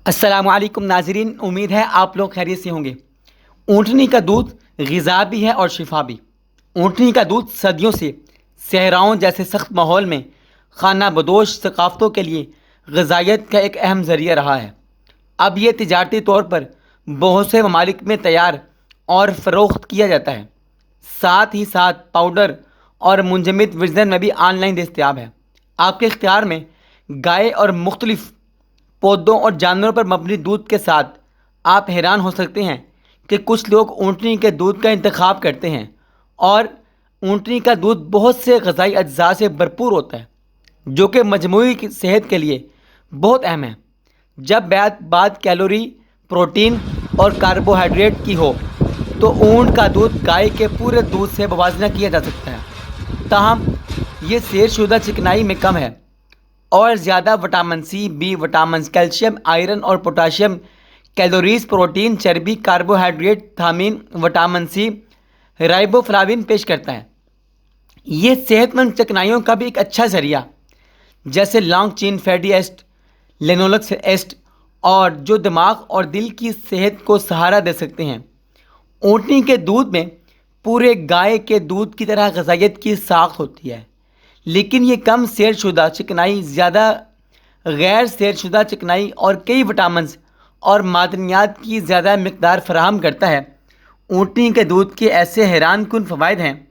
अस्सलामु अलैकुम नाज़रीन, उम्मीद है आप लोग खैरियत से होंगे। ऊँटनी का दूध ग़िज़ा भी है और शिफा भी। ऊँटनी का दूध सदियों से सहराओं जैसे सख्त माहौल में खाना बदोश सकाफ़तों के लिए ग़िज़ाइयत का एक अहम ज़रिया रहा है। अब ये तिजारती तौर पर बहुत से ममालिक में तैयार और फ़रोख्त किया जाता है। साथ ही साथ पाउडर और मुंजमद वर्जन में भी ऑनलाइन दस्तयाब है। आपके इख्तियार में गाय और मुख्तलिफ़ पौधों और जानवरों पर मबनी दूध के साथ आप हैरान हो सकते हैं कि कुछ लोग ऊँटनी के दूध का इंतखाब करते हैं और ऊँटनी का दूध बहुत से ग़िज़ाई अज्जा से भरपूर होता है जो कि मजमूई की सेहत के लिए बहुत अहम है। जब बात कैलोरी, प्रोटीन और कार्बोहाइड्रेट की हो तो ऊँट का दूध गाय के पूरे दूध से मुवाजना किया जा सकता है। ताहम ये सेरशुदा चिकनाई में कम है और ज़्यादा vitamin C, B vitamin, calcium, iron और पोटाशियम, कैलोरीज, प्रोटीन, चर्बी, carbohydrate, thiamine, vitamin C, riboflavin पेश करता है। ये सेहतमंद चिकनाइयों का भी एक अच्छा ज़रिया जैसे long chain fatty acid, linoleic acid और जो दिमाग और दिल की सेहत को सहारा दे सकते हैं। ऊँटनी के दूध में पूरे गाय के दूध की तरह ग़िज़ाइयत की साख्त होती है, लेकिन ये कम सेरशुदा चिकनाई, ज़्यादा गैर सेरशुदा चिकनाई और कई विटामिन्स और मादनियात की ज़्यादा मकदार फराहम करता है। ऊँटनी के दूध के ऐसे हैरान कुन फ़वाइद हैं,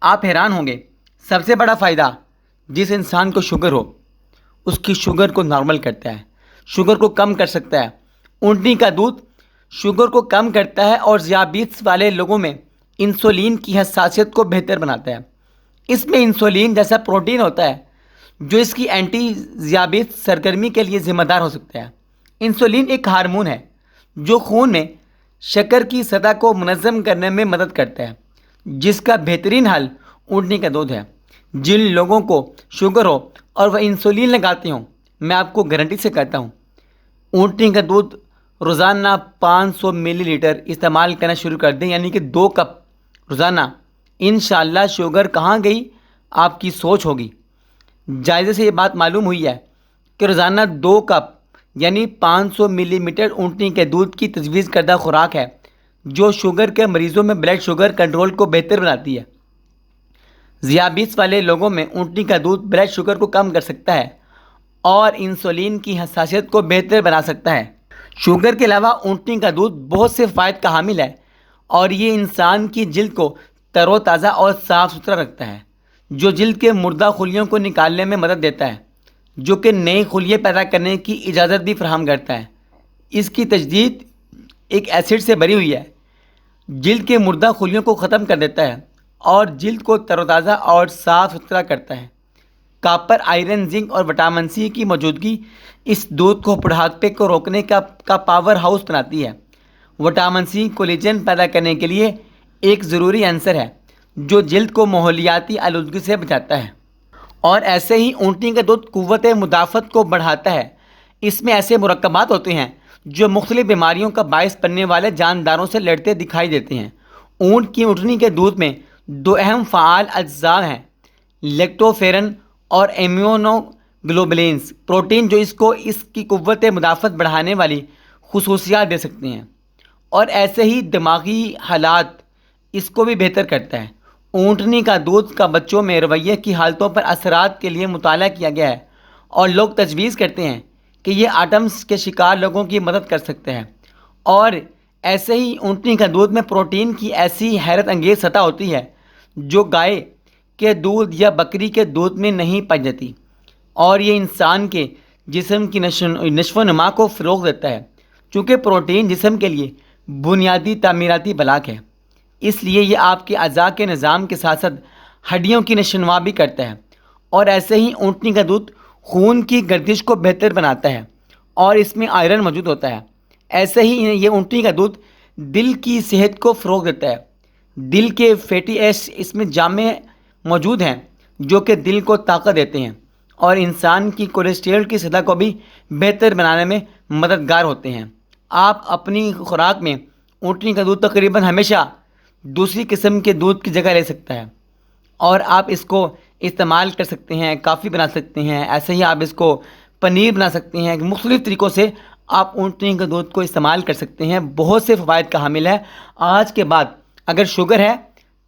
आप हैरान होंगे। सबसे बड़ा फ़ायदा, जिस इंसान को शुगर हो उसकी शुगर को नॉर्मल करता है, शुगर को कम कर सकता है। ऊँटनी का दूध शुगर को कम करता है और ज़ियाबीत्स वाले लोगों में इंसुलिन की हसासियत को बेहतर बनाता है। इसमें इंसुलिन जैसा प्रोटीन होता है जो इसकी एंटी ज़ियाबीत्स सरगर्मी के लिए ज़िम्मेदार हो सकता है। इंसुलिन एक हार्मोन है जो खून में शक्कर की सतह को मुनज़्ज़म करने में मदद करता है, जिसका बेहतरीन हल ऊँटनी का दूध है। जिन लोगों को शुगर हो और वह इंसुलिन लगाते हों, मैं आपको गारंटी से कहता हूँ ऊँटनी का दूध रोज़ाना 500 मिलीलीटर इस्तेमाल करना शुरू कर दें, यानी कि 2 कप रोज़ाना। इंशाअल्लाह शुगर कहाँ गई आपकी सोच होगी। जायज़े से ये बात मालूम हुई है कि रोज़ाना 2 कप यानी 500 मिलीलीटर ऊँटनी के दूध की तजवीज़ करदा खुराक है जो शुगर के मरीज़ों में ब्लड शुगर कंट्रोल को बेहतर बनाती है। ज़ियाबीत्स वाले लोगों में ऊँटनी का दूध ब्लड शुगर को कम कर सकता है और इंसुलिन की हसासियत को बेहतर बना सकता है। शुगर के अलावा ऊँटनी का दूध बहुत से फ़ायदे का हामिल है और ये इंसान की जिल्द को तरोताज़ा और साफ़ सुथरा रखता है, जो जिल्द के मुर्दा खुलियों को निकालने में मदद देता है, जो कि नई खुलियाँ पैदा करने की इजाज़त भी फराहम करता है। इसकी तजदीद एक एसिड से भरी हुई है, जिल्द के मुर्दा खुलियों को ख़त्म कर देता है और जिल्द को तरोताज़ा और साफ़ सुथरा करता है। कापर, आयरन, जिंक और विटामिन सी की मौजूदगी इस दूध को बुढ़ापे को रोकने का पावर हाउस बनाती है। विटामिन सी कोलेजन पैदा करने के लिए एक ज़रूरी आंसर है जो जिल्द को माहौलियाती आलूदगी से बचाता है। और ऐसे ही ऊँटनी का दूध क़ुव्वत मुदाफ़त को बढ़ाता है। इसमें ऐसे मुरक्कबात होते हैं जो मुख्तलिफ़ बीमारियों का बायस बनने वाले जानदारों से लड़ते दिखाई देते हैं। ऊँटनी के दूध में 2 अहम फ़ाल अज्जा हैं, लेक्टोफेरन और इम्यूनोग्लोबुलिन्स प्रोटीन, जो इसकी क़ुव्वत मुदाफ़त बढ़ाने वाली खुसूसियात दे सकते हैं। और ऐसे ही दिमागी हालात इसको भी बेहतर करता है। ऊँटनी का दूध का बच्चों में रवैये की हालतों पर असरात के लिए मुताला किया गया है और लोग तजवीज़ करते हैं कि ये आटम्स के शिकार लोगों की मदद कर सकते हैं। और ऐसे ही ऊँटनी का दूध में प्रोटीन की ऐसी हैरत अंगेज़ सतह होती है जो गाय के दूध या बकरी के दूध में नहीं पाई जाती, और ये इंसान के जिस्म की नश्व नमा को फ़रोग़ देता है। चूँकि प्रोटीन जिस्म के लिए बुनियादी तामीराती ब्लॉक है, इसलिए ये आपके अज़ा के निज़ाम के साथ साथ हड्डियों की नशोनुमा भी करता है। और ऐसे ही ऊँटनी का दूध खून की गर्दिश को बेहतर बनाता है और इसमें आयरन मौजूद होता है। ऐसे ही ये ऊँटनी का दूध दिल की सेहत को फ़रोग़ देता है। दिल के फैटी एसिड इसमें जामे मौजूद हैं जो कि दिल को ताकत देते हैं और इंसान की कोलेस्ट्रॉल की सतह को भी बेहतर बनाने में मददगार होते हैं। आप अपनी खुराक में ऊँटनी का दूध तकरीबन हमेशा दूसरी किस्म के दूध की जगह ले सकता है और आप इसको इस्तेमाल कर सकते हैं, काफ़ी बना सकते हैं। ऐसे ही आप इसको पनीर बना सकते हैं। मुख्तलिफ़ तरीक़ों से آپ اونٹنی کا دودھ کو استعمال کر سکتے ہیں، بہت سے فوائد کا حامل ہے۔ آج کے بعد اگر شوگر ہے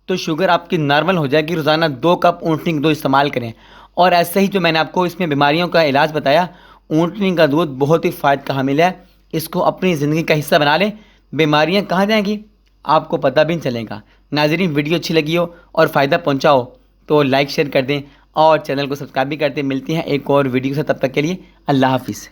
تو شوگر آپ کی نارمل ہو جائے گی، روزانہ 2 کپ اونٹنی کا دودھ استعمال کریں۔ اور ایسے ہی جو میں نے آپ کو اس میں بیماریوں کا علاج بتایا، اونٹنی کا دودھ بہت ہی فائدہ کا حامل ہے، اس کو اپنی زندگی کا حصہ بنا لیں، بیماریاں کہاں جائیں گی آپ کو پتہ بھی نہیں چلے گا۔ ناظرین، ویڈیو اچھی لگی ہو اور فائدہ پہنچا ہو تو لائک شیئر کر دیں اور چینل کو سبسکرائب بھی کر دیں۔ ملتے ہیں ایک اور ویڈیو سے، تب تک کے لیے اللہ حافظ۔